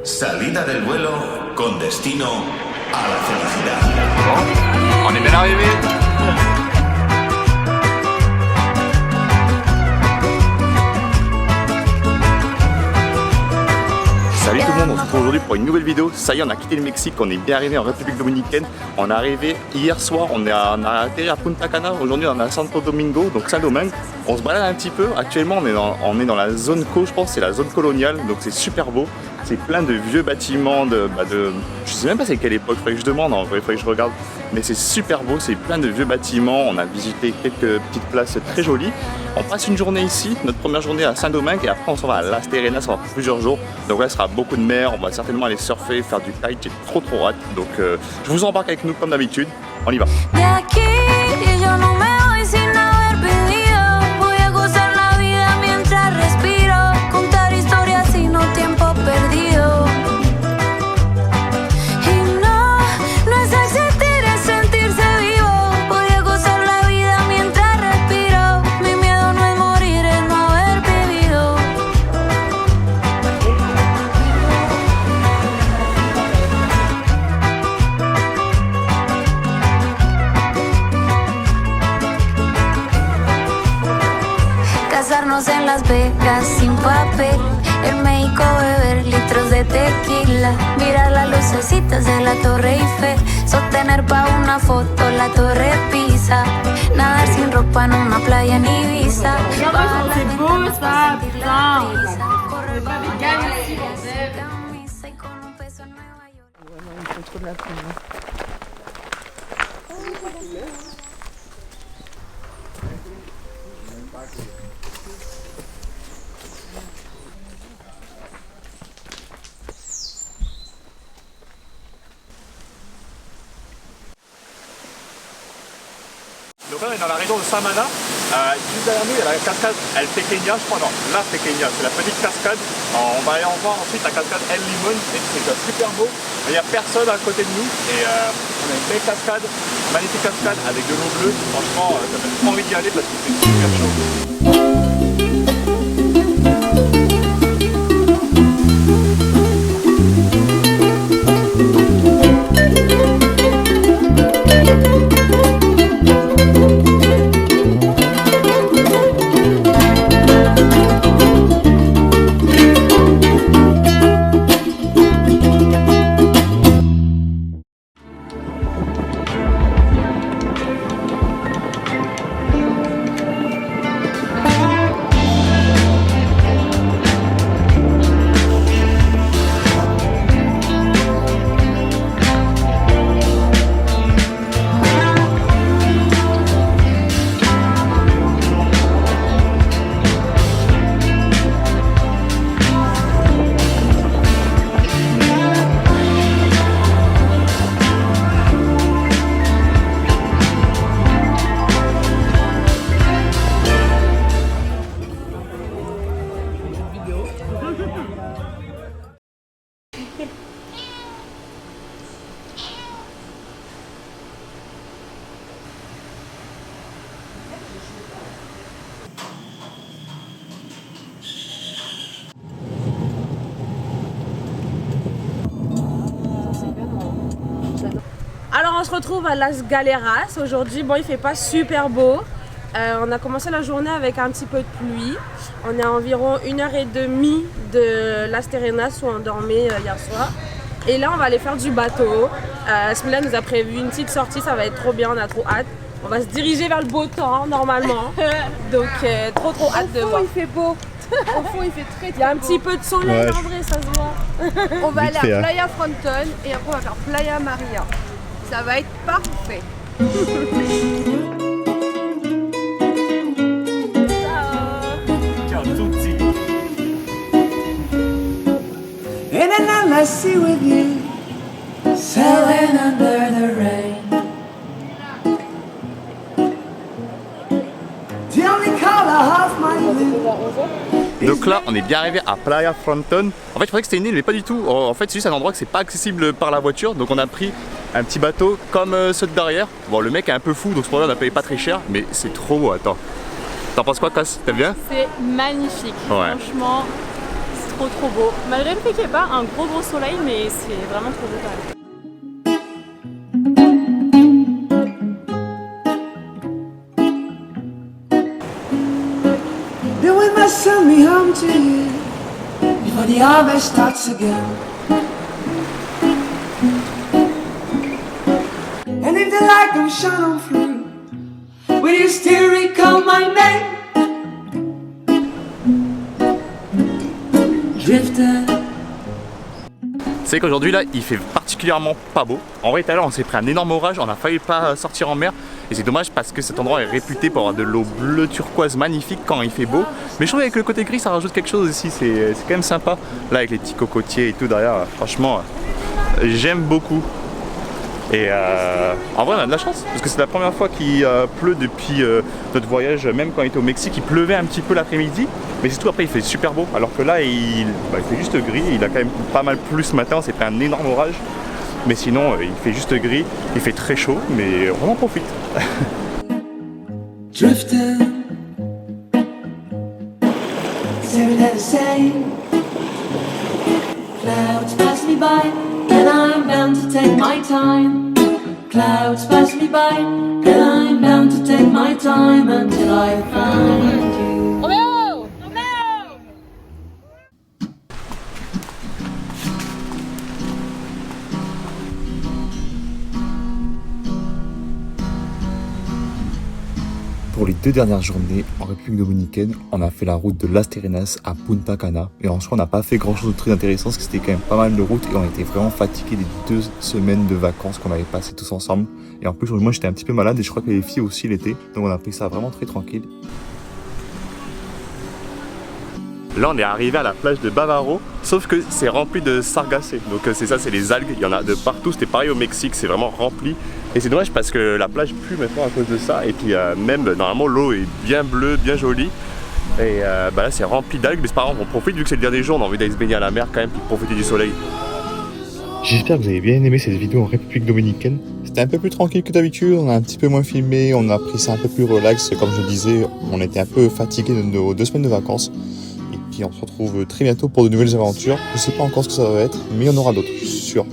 Salida del vuelo con destino a la felicidad. Bon, on est bien arrivé. Salut tout le monde, on se retrouve aujourd'hui pour une nouvelle vidéo. Ça y est, on a quitté le Mexique, on est bien arrivé en République Dominicaine. On est arrivé hier soir, on a atterri à Punta Cana. Aujourd'hui on est à Santo Domingo, donc Saint-Domingue. On se balade un petit peu. Actuellement on est dans la zone co, je pense c'est la zone coloniale, donc c'est super beau. C'est plein de vieux bâtiments je sais même pas c'est quelle époque, il faudrait que je demande, en vrai, il faudrait que je regarde. Mais c'est super beau, c'est plein de vieux bâtiments. On a visité quelques petites places très jolies. On passe une journée ici, notre première journée à Saint-Domingue, et après on s'en va à Las Terrenas, ça va plusieurs jours. Donc là, il sera beaucoup de mer, on va certainement aller surfer, faire du kite, j'ai trop hâte. Donc je vous embarque avec nous comme d'habitude, on y va. En Las Vegas sin papel, en México beber litros de tequila, mirar las lucecitas de la Torre Eiffel, sostener pa' una foto la Torre Pisa, nadar sin ropa en una playa en Ibiza. C'est beau ça, putain. Donc là on est dans la région de Samana, juste derrière nous il y a la cascade El Pequeña, je crois, non, la Pequeña, c'est la petite cascade. On va aller en voir ensuite la cascade El Limon, et c'est super beau, mais il n'y a personne à côté de nous, et on a une belle cascade, une magnifique cascade avec de l'eau bleue, franchement ça donne envie d'y aller parce que c'est super chaud. Alors on se retrouve à Las Galeras aujourd'hui. Bon, il fait pas super beau. On a commencé la journée avec un petit peu de pluie. On est à environ 1h30 de Las Terrenas où on dormait hier soir. Et là on va aller faire du bateau. Smila nous a prévu une petite sortie, ça va être trop bien, on a trop hâte. On va se diriger vers le beau temps normalement. Donc trop hâte de voir. Il fait beau. Au fond il fait très beau. Il y a un petit peu de soleil en vrai, ça se voit. On va aller à Playa Fronton et après on va faire Playa Maria. Ça va être parfait. Ciao tutti. In an endless sea with you, sailing under the rain. The only color of my blue. Donc là on est bien arrivé à Playa Fronton. En fait je pensais que c'était une île mais pas du tout. En fait c'est juste un endroit que c'est pas accessible par la voiture. Donc on a pris un petit bateau comme ceux de derrière. Bon le mec est un peu fou donc c'est pour ça qu'on a payé pas très cher. Mais c'est trop beau, attends. T'en penses quoi Cass? T'aimes bien? C'est magnifique, ouais. Franchement c'est trop beau. Malgré le fait qu'il n'y ait pas un gros soleil, mais c'est vraiment trop beau quand même. The wind must send me home to you before the harvest starts again. And if the light don't shine on through, will you still recall my name? Drifter. C'est qu'aujourd'hui là il fait particulièrement pas beau. En vrai tout à l'heure on s'est pris un énorme orage, on a failli pas sortir en mer et c'est dommage parce que cet endroit est réputé pour avoir de l'eau bleu turquoise magnifique quand il fait beau. Mais je trouve qu'avec le côté gris ça rajoute quelque chose aussi, c'est quand même sympa. Là avec les petits cocotiers et tout derrière, franchement j'aime beaucoup. Et en vrai on a de la chance parce que c'est la première fois qu'il pleut depuis notre voyage. Même quand on était au Mexique il pleuvait un petit peu l'après-midi, mais c'est tout, après il fait super beau, alors que là il fait juste gris. Il a quand même pas mal plu ce matin, on s'est pris un énorme orage, mais sinon il fait juste gris, il fait très chaud, mais on en profite. Drifter, staring at the same. Clouds pass me by, and I'm bound to take my time. Clouds pass me by, and I'm bound to take my time until I find you. Roméo! Roméo! Pour les 2 dernières journées en République Dominicaine, on a fait la route de Las Terrenas à Punta Cana. Et en soi, on n'a pas fait grand chose de très intéressant parce que c'était quand même pas mal de route et on était vraiment fatigués des 2 semaines de vacances qu'on avait passées tous ensemble. Et en plus, moi j'étais un petit peu malade et je crois que les filles aussi l'étaient. Donc on a pris ça vraiment très tranquille. Là on est arrivé à la plage de Bávaro, sauf que c'est rempli de sargassés. Donc c'est ça, c'est les algues, il y en a de partout. C'était pareil au Mexique, c'est vraiment rempli. Et c'est dommage parce que la plage pue maintenant à cause de ça. Et puis même normalement l'eau est bien bleue, bien jolie. Et là c'est rempli d'algues, mais c'est pas grave, on profite vu que c'est le dernier jour, on a envie d'aller se baigner à la mer quand même pour profiter du soleil. J'espère que vous avez bien aimé cette vidéo en République Dominicaine. C'était un peu plus tranquille que d'habitude, on a un petit peu moins filmé, on a pris ça un peu plus relax. Comme je disais, on était un peu fatigués de nos 2 semaines de vacances. Et puis on se retrouve très bientôt pour de nouvelles aventures. Je sais pas encore ce que ça va être, mais il y en aura d'autres, je suis sûr.